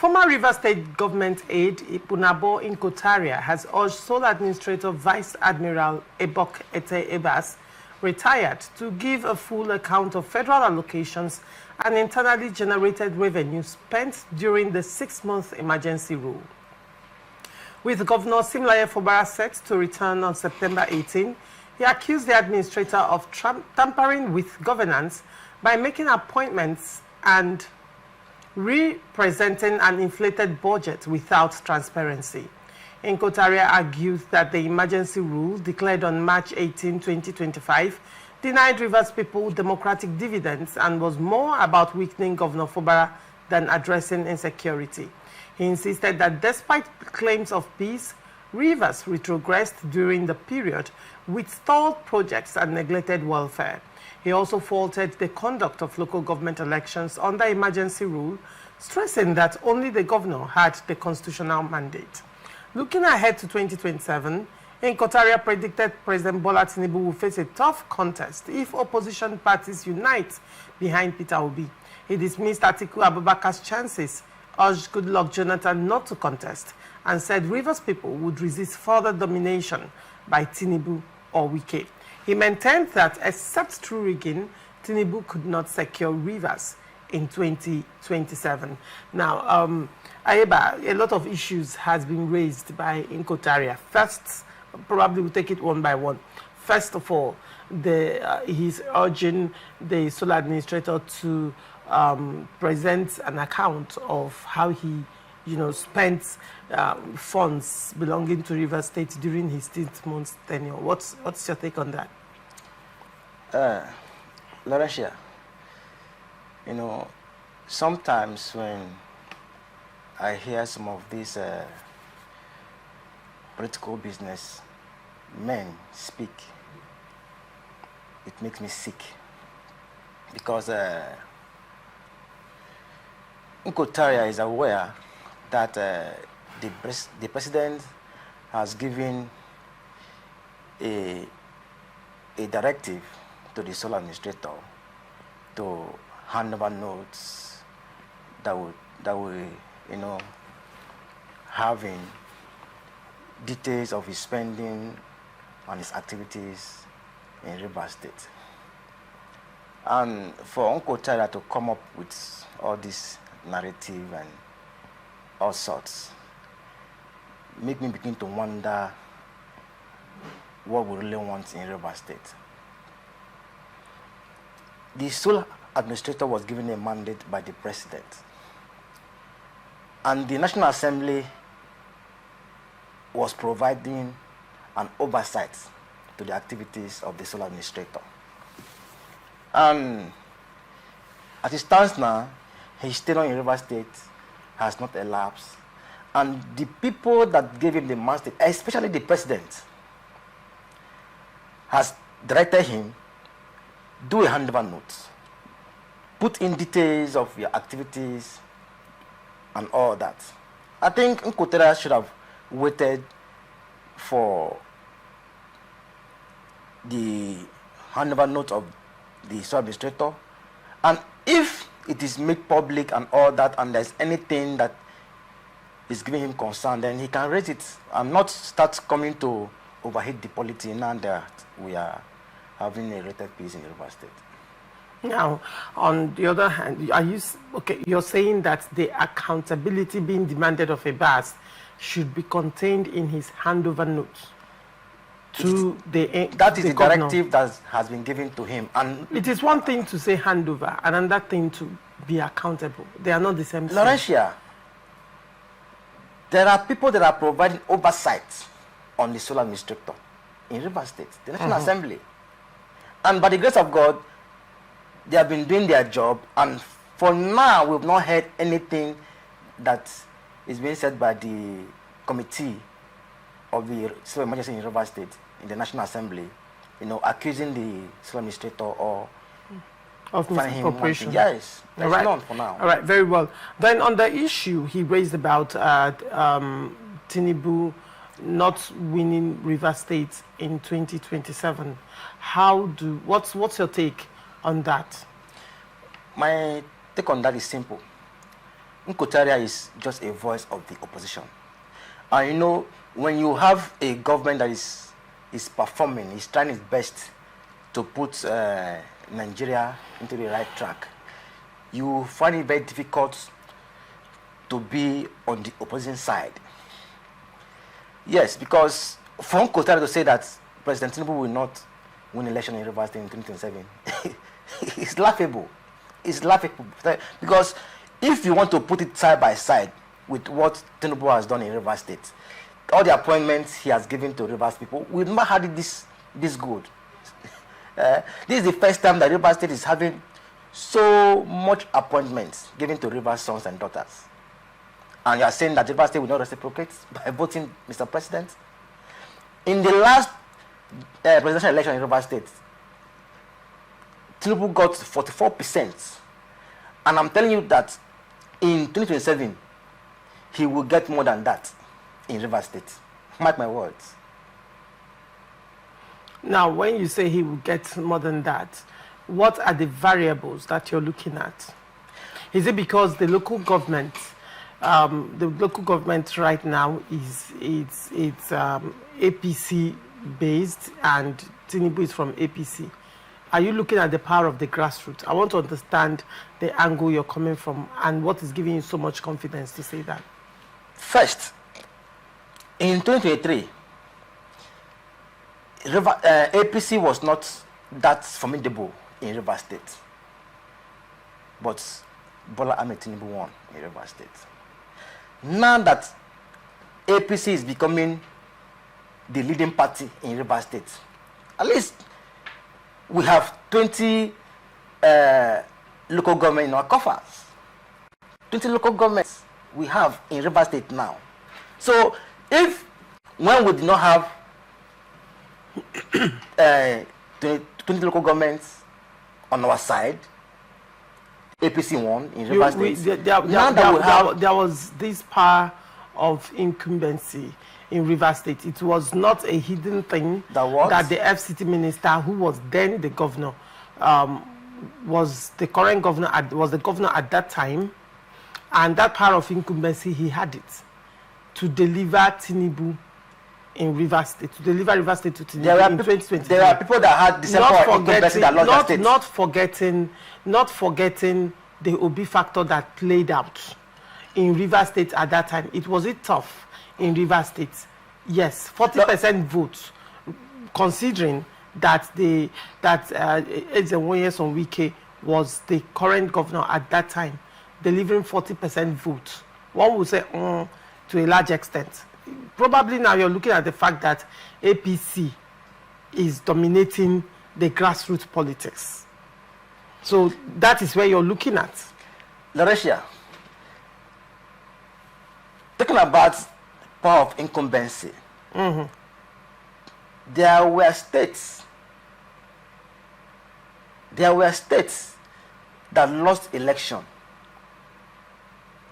Former Rivers State government aide Opunabo Inko-Tariah has urged sole administrator Vice Admiral Ette Ibas, retired, to give a full account of federal allocations and internally generated revenue spent during the 6-month emergency rule. With Governor Fubara set to return on September 18, he accused the administrator of tampering with governance by making appointments and representing an inflated budget without transparency. Inko-Tariah argued that the emergency rule declared on March 18, 2025 denied Rivers people democratic dividends and was more about weakening Governor Fubara than addressing insecurity. He insisted that despite claims of peace, Rivers retrogressed during the period with stalled projects and neglected welfare. He also faulted the conduct of local government elections under emergency rule, stressing that only the governor had the constitutional mandate. Looking ahead to 2027, Inko-Tariah predicted President Bola Tinubu will face a tough contest if opposition parties unite behind Peter Obi. He dismissed Atiku Abubakar's chances, urged Goodluck Jonathan not to contest, and said Rivers people would resist further domination by Tinubu or Wike. He maintained that except through rigging, Tinubu could not secure Rivers in 2027. Now, Aiba, a lot of issues has been raised by Inko-Tariah. First, probably we'll take it one by one. First of all, he's urging the sole administrator to present an account of how he, spent funds belonging to Rivers State during his 10th tenure. What's your take on that? Laurasia, sometimes when I hear some of these political business men speak, it makes me sick, because Inko-Tariah is aware that the president has given a directive to the sole administrator to hand over notes that will having details of his spending on his activities in Rivers State. And for Inko-Tariah to come up with all this narrative and all sorts make me begin to wonder what we really want in Rivers State. The sole administrator was given a mandate by the president, and the National Assembly was providing an oversight to the activities of the sole administrator. And as it stands now, his tenure in Rivers State has not elapsed, and the people that gave him the mandate, especially the president, has directed him, do a handover note, put in details of your activities and all that. I think Inko-Tariah should have waited for the handover note of the sole administrator, and if it is made public and all that, and there's anything that is giving him concern, then he can raise it and not start coming to overheat the polity now that we are having a rated peace in Rivers State. Now, on the other hand, you're saying that the accountability being demanded of Ibas should be contained in his handover note to that is the directive that has been given to him. And it is one thing to say handover and another thing to be accountable. They are not the same thing. Laurentia, there are people that are providing oversight on the sole administrator in Rivers State, the National Assembly. And by the grace of God, they have been doing their job, and for now we've not heard anything that is being said by the committee of the civil emergency in Rivers State in the National Assembly, accusing the civil administrator or of misappropriation. Yes, there's none for now. All right, very well. Then on the issue he raised about Tinubu not winning Rivers State in 2027, what's your take on that? My take on that is simple. Inko-Tariah is just a voice of the opposition. And you know, when you have a government that is performing, is trying its best to put Nigeria into the right track, you find it very difficult to be on the opposition side. Yes, because for Inko-Tariah to say that President Tinubu will not win election in Rivers State in 2027, it's laughable. It's laughable. Because if you want to put it side by side with what Tinubu has done in Rivers State, all the appointments he has given to Rivers people, we've never had it this good. This is the first time that Rivers State is having so much appointments given to Rivers sons and daughters. And you are saying that Rivers State will not reciprocate by voting Mr. President? In the last presidential election in Rivers State, Tinubu got 44%. And I'm telling you that in 2027, he will get more than that in Rivers State. Mark my words. Now, when you say he will get more than that, what are the variables that you're looking at? Is it because the local government right now is APC based and Tinubu is from APC? Are you looking at the power of the grassroots? I want to understand the angle you're coming from and what is giving you so much confidence to say that. First, in 2023, APC was not that formidable in Rivers State, but Bola Ahmed Tinubu won in Rivers State. Now that APC is becoming the leading party in Rivers State, at least we have 20 local governments in our coffers. 20 local governments we have in Rivers State now. So if when we did not have 20 local governments on our side, APC won in Rivers State. There was this power of incumbency in Rivers State. It was not a hidden thing that the FCT minister, who was then the governor, was the current governor, was the governor at that time, and that power of incumbency, he had it to deliver Tinubu in Rivers State, to deliver Rivers State to Tinubu in 2020. There are people that had the same power of incumbency that lost their state. Not forgetting the Obi factor that played out in Rivers State at that time. It was tough in Rivers State. Yes, 40% votes, considering that Ette was the current governor at that time, delivering 40% votes. One would say to a large extent. Probably now you're looking at the fact that APC is dominating the grassroots politics. So that is where you're looking at. Lauricia, talking about power of incumbency, there were states that lost election.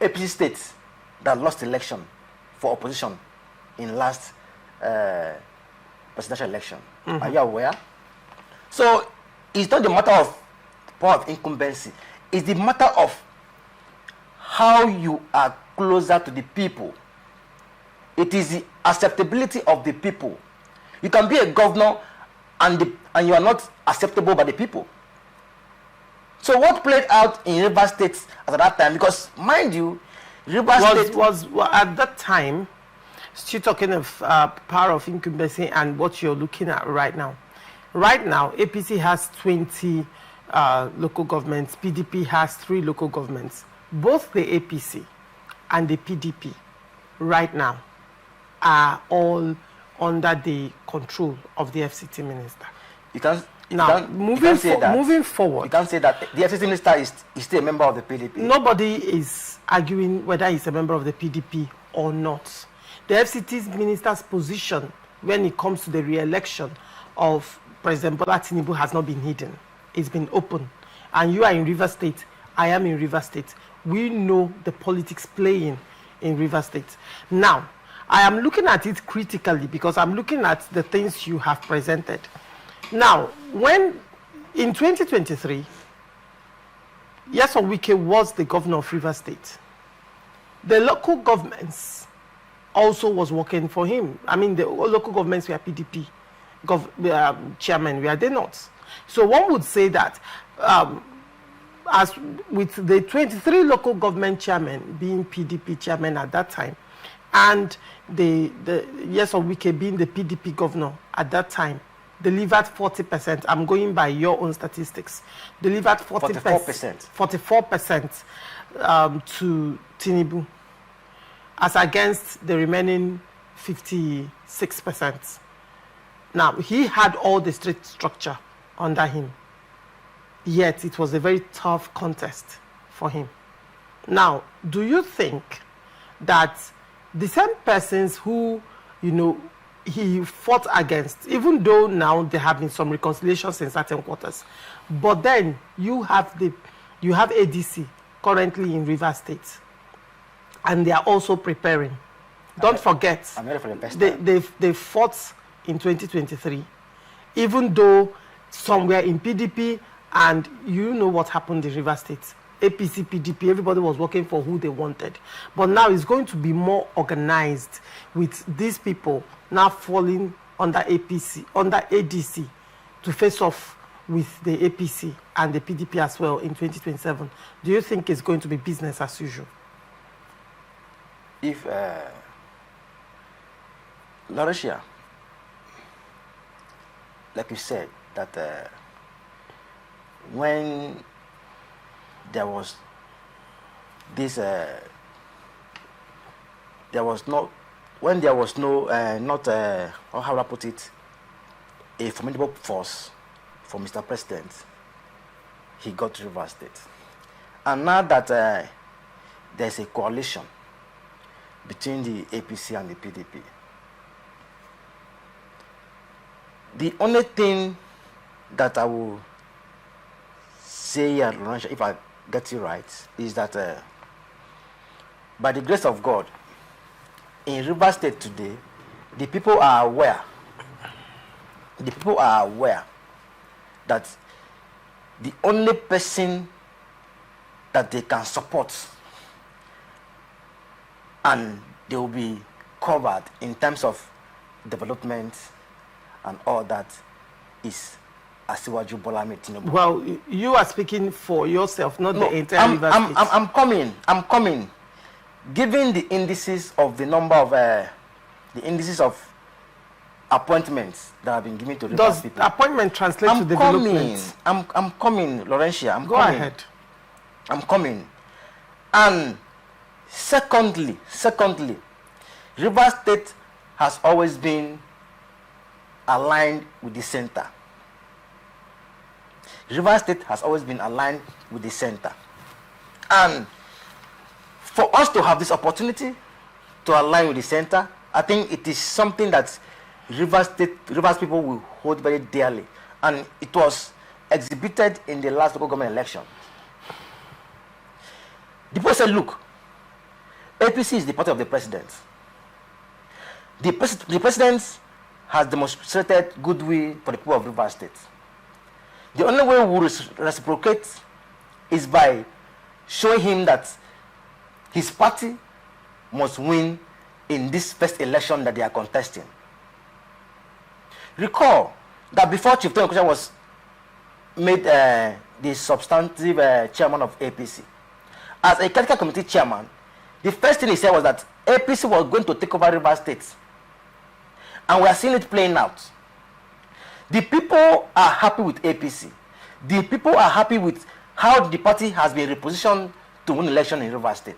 APC states that lost election for opposition in last presidential election. Are you aware? So it's not the matter of power of incumbency. It's the matter of how you are closer to the people. It is the acceptability of the people. You can be a governor and you are not acceptable by the people. So what played out in Rivers State at that time, because mind you, Rivers State was at that time, still talking of power of incumbency and what you're looking at right now. Right now, APC has 20 local governments. PDP has 3 local governments. Both the APC and the PDP right now are all under the control of the FCT minister. Moving forward, you can't say that the FCT minister is still a member of the PDP. Nobody is arguing whether he's a member of the PDP or not. The FCT minister's position when it comes to the re-election of President Bola Tinubu has not been hidden. It's been open. And you are in Rivers State, I am in Rivers State. We know the politics playing in Rivers State. Now, I am looking at it critically because I'm looking at the things you have presented. Now, when in 2023, Wike was the governor of Rivers State. the local governments also was working for him. I mean, the local governments were PDP chairman, were they not? So one would say that as with the 23 local government chairmen being PDP chairman at that time, and the Yes of Wike being the PDP governor at that time, delivered 40%. I'm going by your own statistics. Delivered 44%. 44% to Tinubu, as against the remaining 56%. Now, he had all the state structure under him, yet it was a very tough contest for him. Now, do you think that the same persons who, he fought against, even though now there have been some reconciliations in certain quarters, but then you have ADC currently in Rivers State, and they are also preparing. Don't forget, I'm ready for the best time. They fought in 2023, even though some were in PDP, and you know what happened in Rivers State. APC, PDP, everybody was working for who they wanted. But now it's going to be more organized, with these people now falling under APC, under ADC, to face off with the APC and the PDP as well in 2027. Do you think it's going to be business as usual? If Lauricia, like you said, that when there was this, there was no, how do I put it, a formidable force for Mr. President, he got to Rivers State. And now that there's a coalition between the APC and the PDP, the only thing that I will say here, if I get you right, is that by the grace of God, in Rivers State today, the people are aware that the only person that they can support and they will be covered in terms of development and all that is Asiwaju Bola Ahmed Tinubu. Well, you are speaking for yourself, not the entire Rivers State. I'm coming. Given the indices of the number of appointments that have been given to Rivers people. Does appointment translate to development? I'm coming, Laurentia. Go ahead. I'm coming. And secondly, Rivers State has always been aligned with the center. Rivers State has always been aligned with the center. And for us to have this opportunity to align with the center, I think it is something that Rivers people will hold very dearly. And it was exhibited in the last local government election. The people said, look, APC is the party of the president. The president has demonstrated goodwill for the people of Rivers State. The only way we will reciprocate is by showing him that his party must win in this first election that they are contesting. Recall that before Chief Tony Okocha was made the substantive chairman of APC, as a critical committee chairman, the first thing he said was that APC was going to take over Rivers State. And we are seeing it playing out. The people are happy with APC. The people are happy with how the party has been repositioned to win election in Rivers State.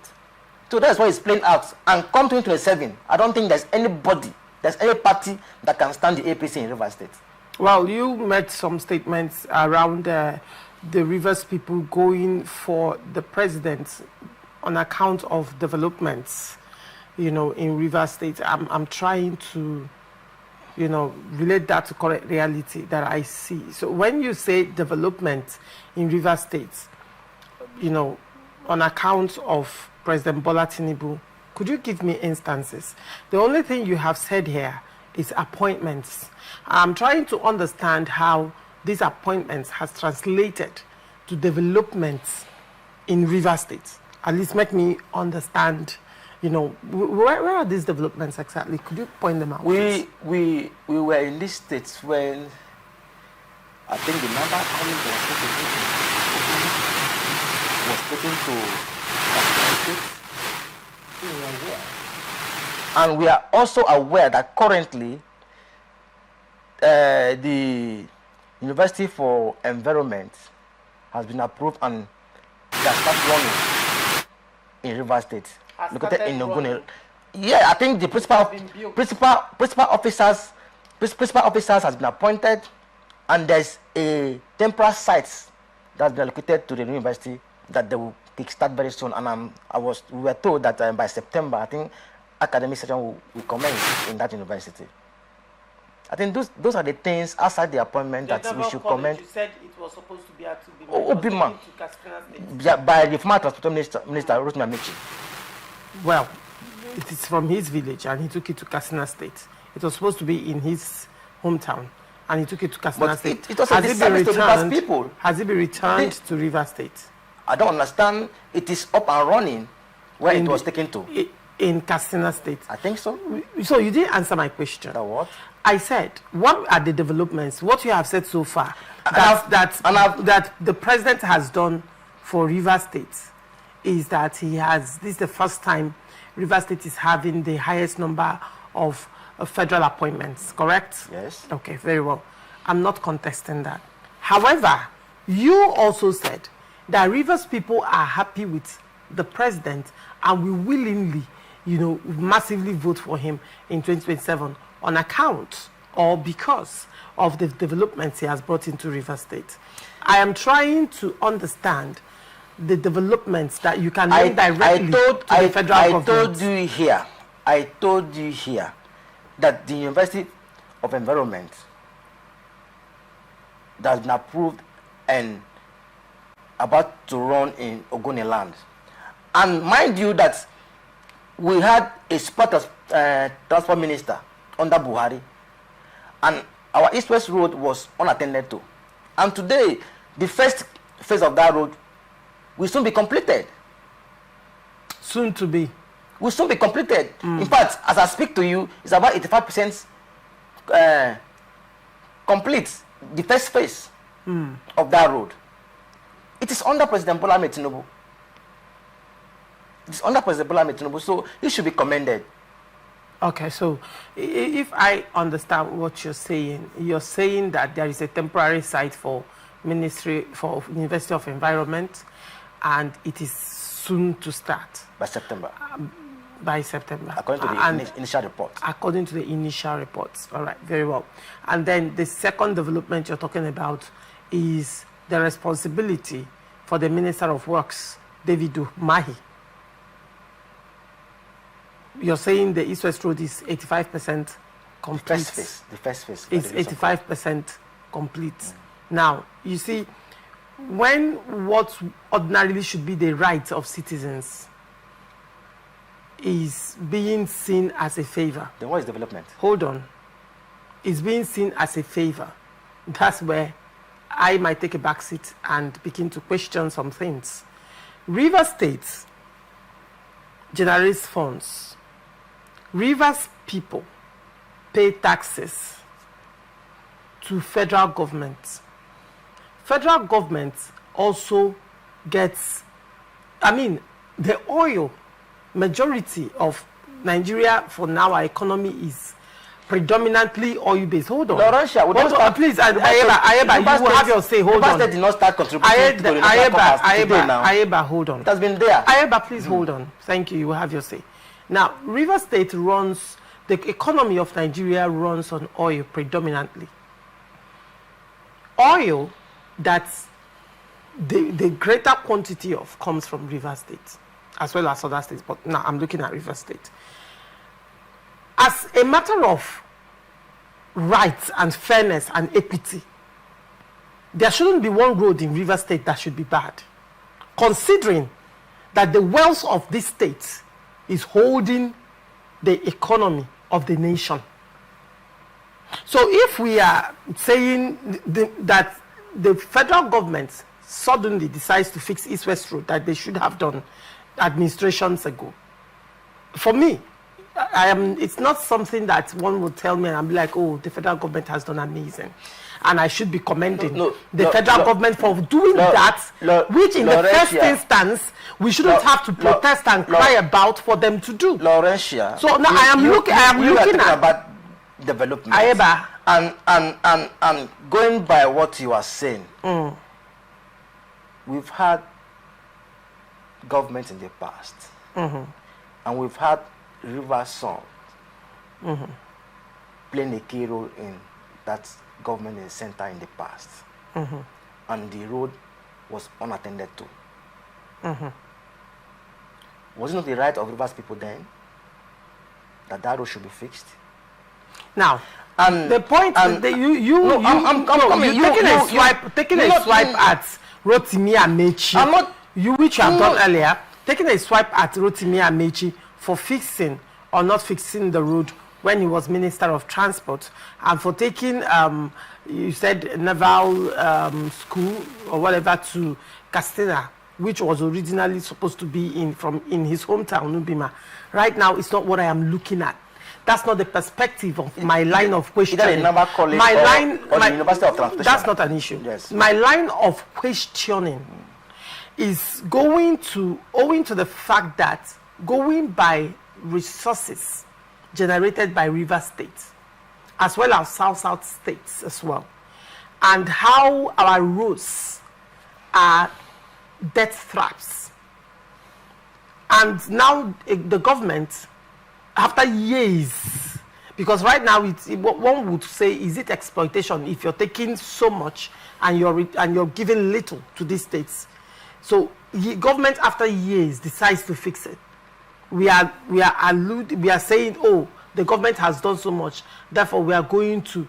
So that's why it's playing out. And come 2027, I don't think there's any party that can stand the APC in Rivers State. Well, you made some statements around the Rivers people going for the president on account of developments, in Rivers State. I'm trying to, relate that to correct reality that I see. So when you say development in Rivers State, on account of President Bola Tinubu, could you give me instances? The only thing you have said here is appointments. I'm trying to understand how these appointments has translated to developments in Rivers State. At least make me understand, You know, where are these developments exactly? Could you point them out? We were in these states when I think the number was taken to states. And we are also aware that currently the University for Environment has been approved and that starts running in Rivers State. Located in Ogoni. Yeah, I think the principal officers has been appointed, and there's a temporary site that's been allocated to the university that they will kickstart very soon. And we were told that by September, I think academic session will commence in that university. I think those are the things outside the appointment that we should comment. You said it was supposed to be at Obima. Yeah, by the former Transport Minister Rotimi Amici. Well, it is from his village, and he took it to Katsina State. It was supposed to be in his hometown, and he took it to Katsina State. It also has it been returned? People. Has it been returned to Rivers State? I don't understand. It is up and running where it was taken to. In Katsina State. I think so. So you didn't answer my question. What? I said, what are the developments? What you have said so far that the president has done for Rivers State is that this is the first time Rivers State is having the highest number of federal appointments, correct? Yes. Okay, very well. I'm not contesting that. However, you also said that Rivers people are happy with the president and will willingly, massively vote for him in 2027 on account or because of the developments he has brought into Rivers State. I am trying to understand the developments that you can link directly to the federal government. I told you here that the University of Environment that has been approved and about to run in Ogoni land. And mind you that we had a spot of transport minister under Buhari, and our east-west road was unattended to. And today, the first phase of that road will soon be completed. Soon to be. Will soon be completed. In fact, as I speak to you, it's about 85% complete, the first phase of that road. It is under President Bola Ahmed Tinubu. It's under President Bola Ahmed Tinubu, so it should be commended. Okay, so if I understand what you're saying that there is a temporary site for University of Environment, and it is soon to start. By September. By September. According to the initial report. According to the initial reports. All right, very well. And then the second development you're talking about is the responsibility for the Minister of Works, David Mahi. You're saying the East-West Road is 85% complete. The first phase. It's 85% complete. Now, you see, when what ordinarily should be the right of citizens is being seen as a favor. Then what is development? Hold on. It's being seen as a favor. That's where I might take a back seat and begin to question some things. Rivers State generates funds. Rivers people pay taxes to federal government. Federal government also gets, the oil, majority of Nigeria for now, our economy is predominantly oil-based. Hold on. Please, Ayeba, you will have your say. Hold on. Did not start contributing to the Ayeba, hold on. It has been there. Ayeba, please hold on. Thank you. You will have your say. Now, Rivers State runs, the economy of Nigeria runs on oil predominantly. Oil that the greater quantity of comes from Rivers State, as well as other states, but now I'm looking at Rivers State. As a matter of rights and fairness and equity, there shouldn't be one road in Rivers State that should be bad, considering that the wealth of this state is holding the economy of the nation. So if we are saying that the federal government suddenly decides to fix East-West Road that they should have done administrations ago, for me, it's not something that one would tell me and I'm like, oh, the federal government has done amazing. And I should be commending the federal government for doing that, which in the first instance, we shouldn't have to protest and cry about for them to do. Laurentia. So now I am looking at about development. Aiba. And going by what you are saying, we've had governments in the past, and we've had River Song playing a key role in that government in the center in the past, and the road was unattended to. Was it not the right of Rivers people then that road should be fixed? Now, the point that taking a swipe at Rotimi Amechi, which you have done earlier, taking a swipe at Rotimi Amechi for fixing or not fixing the road when he was Minister of Transport, and for taking, you said, naval school or whatever to Castina, which was originally supposed to be in his hometown, Nubima. Right now, it's not what I am looking at. That's not the perspective of my line of questioning. The University of Transportation. That's not an issue. Yes. My line of questioning is owing to the fact that going by resources generated by River States, as well as South states as well, and how our roads are death traps. And now the government, after years, because right now one would say, is it exploitation if you're taking so much and you're giving little to these states? So government after years decides to fix it. We are saying, oh, the government has done so much, therefore we are going to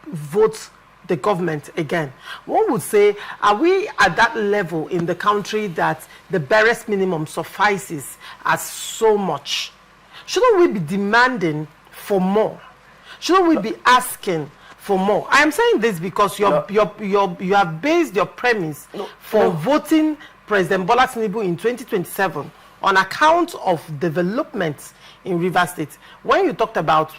vote the government again. One would say, are we at that level in the country that the barest minimum suffices as so much? Shouldn't we be demanding for more? Shouldn't we be asking for more? I am saying this because you have based your premise for voting President Bola Tinubu in 2027 on account of developments in River State. When you talked about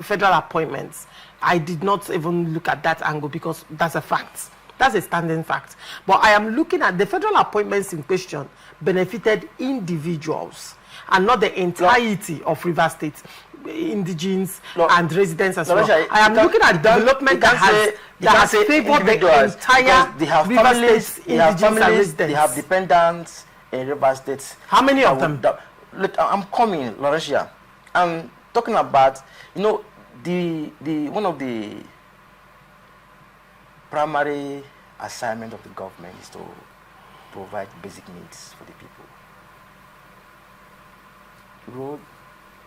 federal appointments, I did not even look at that angle because that's a fact. That's a standing fact. But I am looking at the federal appointments in question benefited individuals and not the entirety of River State, indigenes and residents as well. I am looking at development that has favored the entire River State indigenes and residents. They have dependents in River State. How many of them? Look, I'm coming, Laurentia. I'm talking about, one of the primary assignment of the government is to provide basic needs for the people. Road,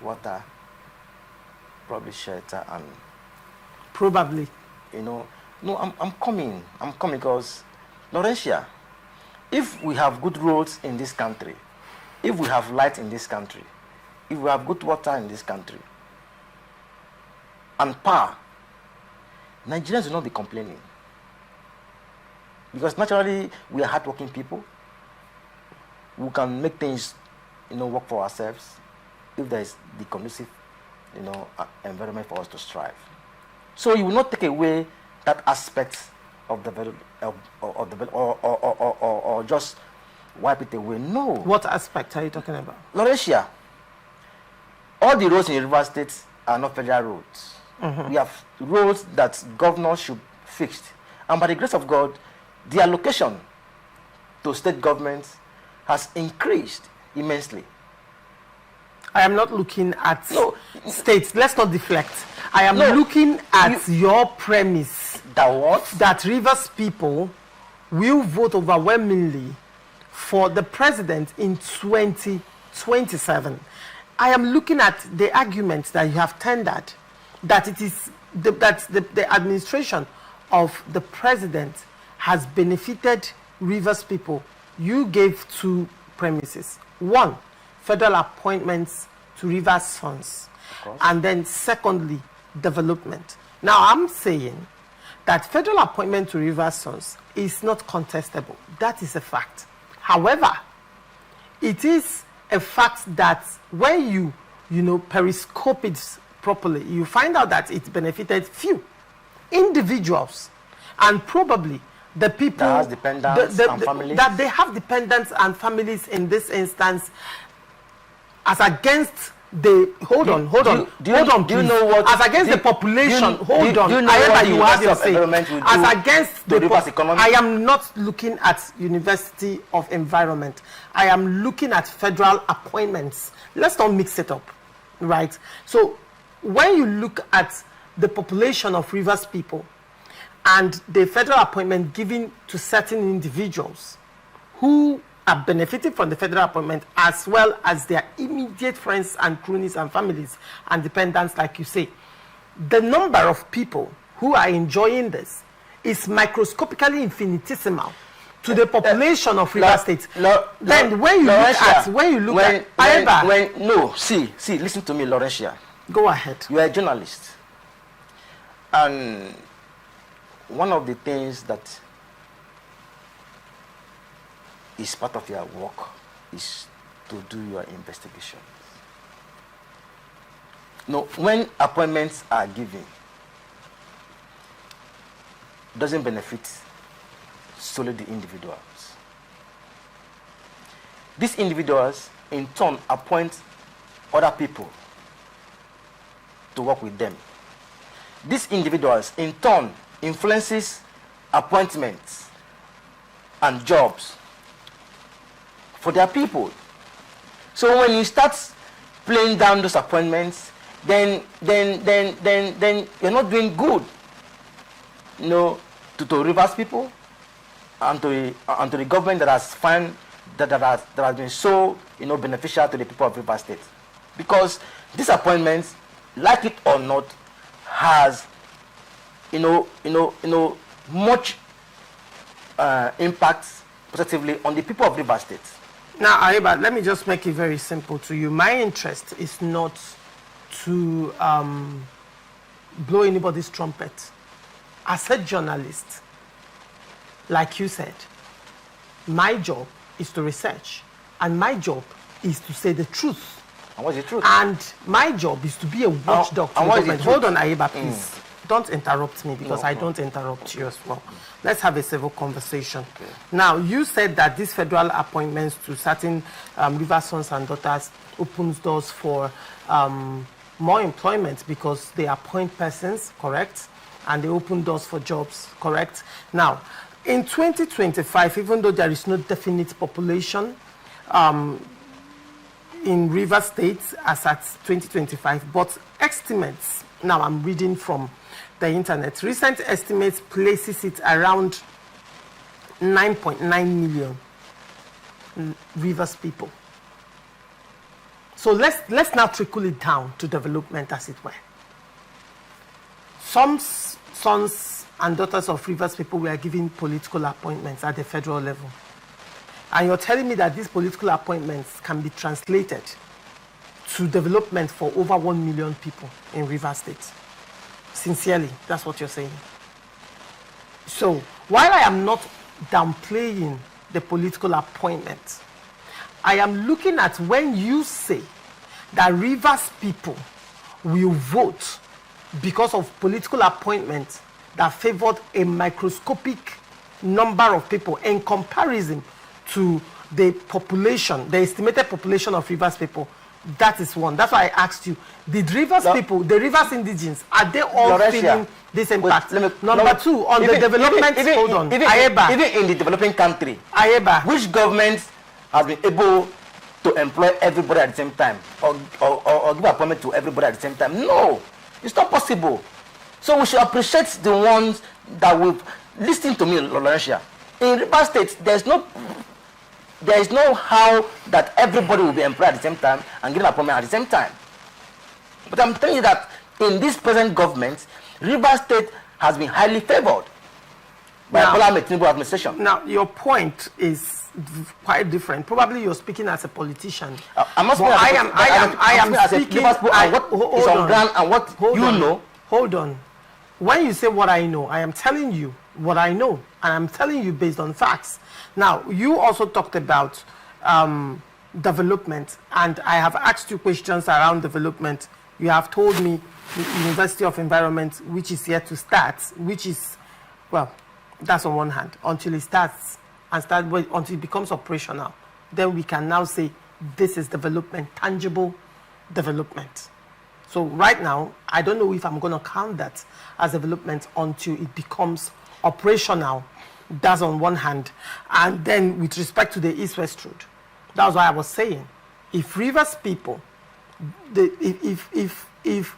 water, probably shelter, and probably. I'm coming because, Laurentia, if we have good roads in this country, if we have light in this country, if we have good water in this country, and power, Nigerians will not be complaining. Because naturally, we are hardworking people who can make things, work for ourselves if there is the conducive, environment for us to strive. So you will not take away that aspect of development, or just wipe it away. No. What aspect are you talking about? Laurentia, all the roads in River State are not federal roads. We have roads that governors should fix. And by the grace of God, the allocation to state governments has increased immensely. I am not looking at states. Let's not deflect. I am looking at your premise. That what? That Rivers people will vote overwhelmingly for the president in 2027. I am looking at the arguments that you have tendered, that it is the administration of the president has benefited Rivers people. You gave two premises. One, federal appointments to Rivers sons. And then secondly, development. Now I'm saying that federal appointment to Rivers sons is not contestable. That is a fact. However, it is a fact that when you periscope it properly, you find out that it benefited few individuals, and probably the people that has dependents and families. That they have dependents and families in this instance, as against the hold on, do you know what as against the population? Hold on, do you know what you have your say. As against the economy? I am not looking at University of Environment. I am looking at federal appointments. Let's not mix it up, right? So when you look at the population of Rivers people and the federal appointment given to certain individuals who are benefiting from the federal appointment, as well as their immediate friends and cronies and families and dependents, like you say, the number of people who are enjoying this is microscopically infinitesimal to the population of Rivers State. Then when you look at see, listen to me, Laurentia. Go ahead. You are a journalist, and one of the things that is part of your work is to do your investigation. No, when appointments are given, doesn't benefit solely the individuals. These individuals, in turn, appoint other people to work with them. These individuals, in turn, influences appointments and jobs for their people. So when you start playing down those appointments, then you're not doing good, to Rivers people and to the government that has been so beneficial to the people of Rivers State, because these appointments, like it or not, has much impact positively on the people of Rivers State. Now, Aiba, let me just make it very simple to you. My interest is not to blow anybody's trumpet. As a journalist, like you said, my job is to research, and my job is to say the truth. And what's the truth? And my job is to be a watchdog to the government. Hold on, Aiba, please. Don't interrupt me, because I don't interrupt you as well. Let's have a civil conversation. Okay. Now, you said that these federal appointments to certain River sons and daughters opens doors for more employment because they appoint persons, correct? And they open doors for jobs, correct? Now, in 2025, even though there is no definite population in River State as at 2025, but estimates, now I'm reading from the internet, recent estimates places it around 9.9 million Rivers people. So let's now trickle it down to development, as it were. Some sons and daughters of Rivers people were given political appointments at the federal level. And you're telling me that these political appointments can be translated to development for over 1 million people in Rivers State. Sincerely, that's what you're saying. So, while I am not downplaying the political appointments, I am looking at when you say that Rivers people will vote because of political appointments that favored a microscopic number of people in comparison to the population, the estimated population of Rivers people. That is one. That's why I asked you, did Rivers people, the Rivers indigents, are they all feeling this impact? Number two, on the development, hold on, Aiba. Even in the developing country, Aiba, which government has been able to employ everybody at the same time or give appointment to everybody at the same time? No, it's not possible. So we should appreciate the ones that will listen to me, Laurentia. In Rivers State, there is no how that everybody will be employed at the same time and given appointment at the same time. But I'm telling you that in this present government, Rivers State has been highly favored by Bola Ahmed Tinubu administration. Now, your point is quite different. Probably you're speaking as a politician. I'm not speaking as a speaking as what is on ground and what you know. Hold on. When you say what I know, I am telling you what I know, and I'm telling you based on facts. Now, you also talked about development, and I have asked you questions around development. You have told me the University of Environment, which is yet to start, which is, well, that's on one hand, until it starts until it becomes operational. Then we can now say this is development, tangible development. So right now, I don't know if I'm going to count that as development until it becomes operational. That's on one hand. And then with respect to the East-West Road, that's why I was saying, if Rivers people, if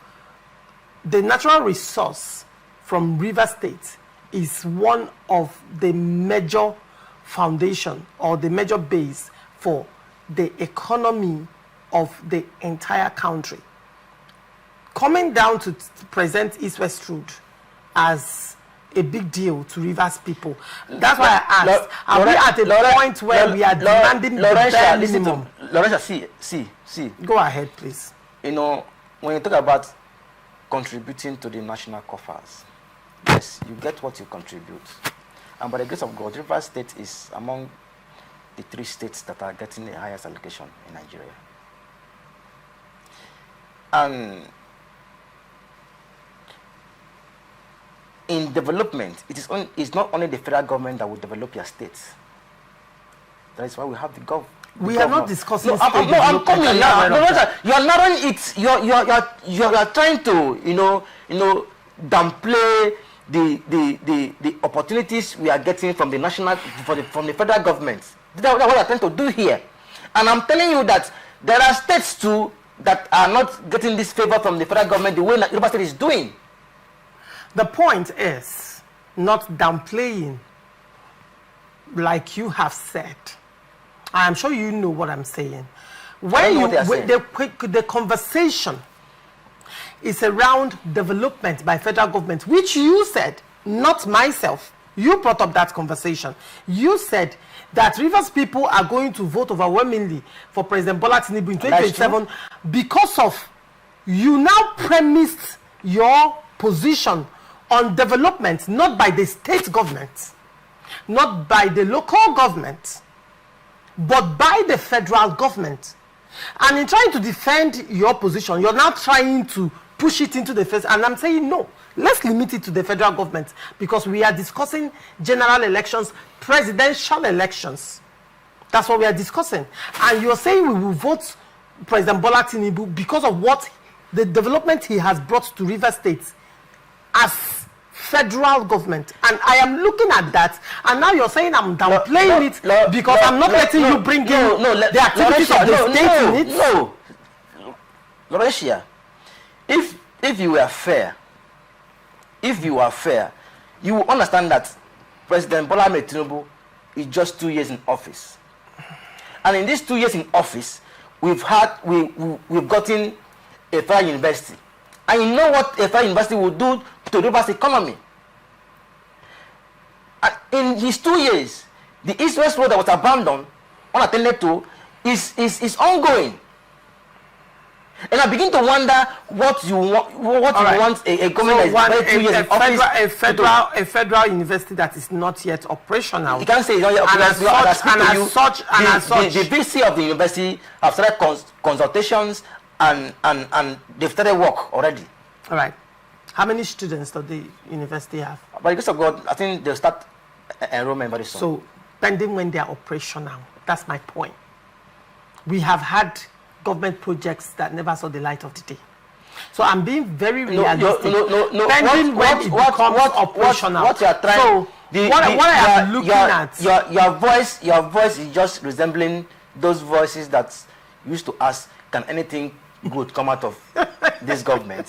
the natural resource from River State is one of the major foundation or the major base for the economy of the entire country, coming down to present East-West Road as a big deal to Rivers people. That's why I asked, are we at a point where we are demanding the bare minimum? Laurentia, see. Go ahead, please. You know, when you talk about contributing to the national coffers, yes, you get what you contribute. And by the grace of God, Rivers State is among the 3 states that are getting the highest allocation in Nigeria. And in development, it's not only the federal government that will develop your states. That is why we have the government. We are not discussing state I'm coming now. You are narrowing it. You are trying to downplay the opportunities we are getting from the national from the federal government. That's what I'm trying to do here. And I'm telling you that there are states too that are not getting this favor from the federal government the way Ibas State is doing. The point is not downplaying, like you have said. I'm sure you know what I'm saying. The conversation is around development by federal government, which you said, not myself. You brought up that conversation. You said that Rivers people are going to vote overwhelmingly for President Bola Tinubu in 2027 because of you now premised your position on development, not by the state government, not by the local government, but by the federal government. And in trying to defend your position, you're now trying to push it into the face. And I'm saying, no, let's limit it to the federal government, because we are discussing general elections, presidential elections. That's what we are discussing. And you're saying we will vote President Bola Tinubu because of what the development he has brought to River State as federal government. And I am looking at that, and now you're saying I'm downplaying it because I'm not letting you bring in the activities of the state in it. No, Laurentia, if you were fair, you will understand that President Bola Tinubu is just 2 years in office. And in these 2 years in office, we've gotten a federal university. And you know what a federal university will do to Rivers economy. And in his 2 years, the East-West Road that was abandoned, unattended to, is ongoing. And I begin to wonder what you want a government that is 2 years in office. A federal university that is not yet operational. You can't say it's not yet operational. And as such, the VC of the university have started consultations and they've started work already. All right. How many students does the university have? By the grace of God, I think they'll start enrollment very soon. So, pending when they are operational. That's my point. We have had government projects that never saw the light of the day. So I'm being very realistic. Pending when it becomes operational. What you are trying. So what I am looking at. Your voice is just resembling those voices that used to ask, can anything good come out of this government?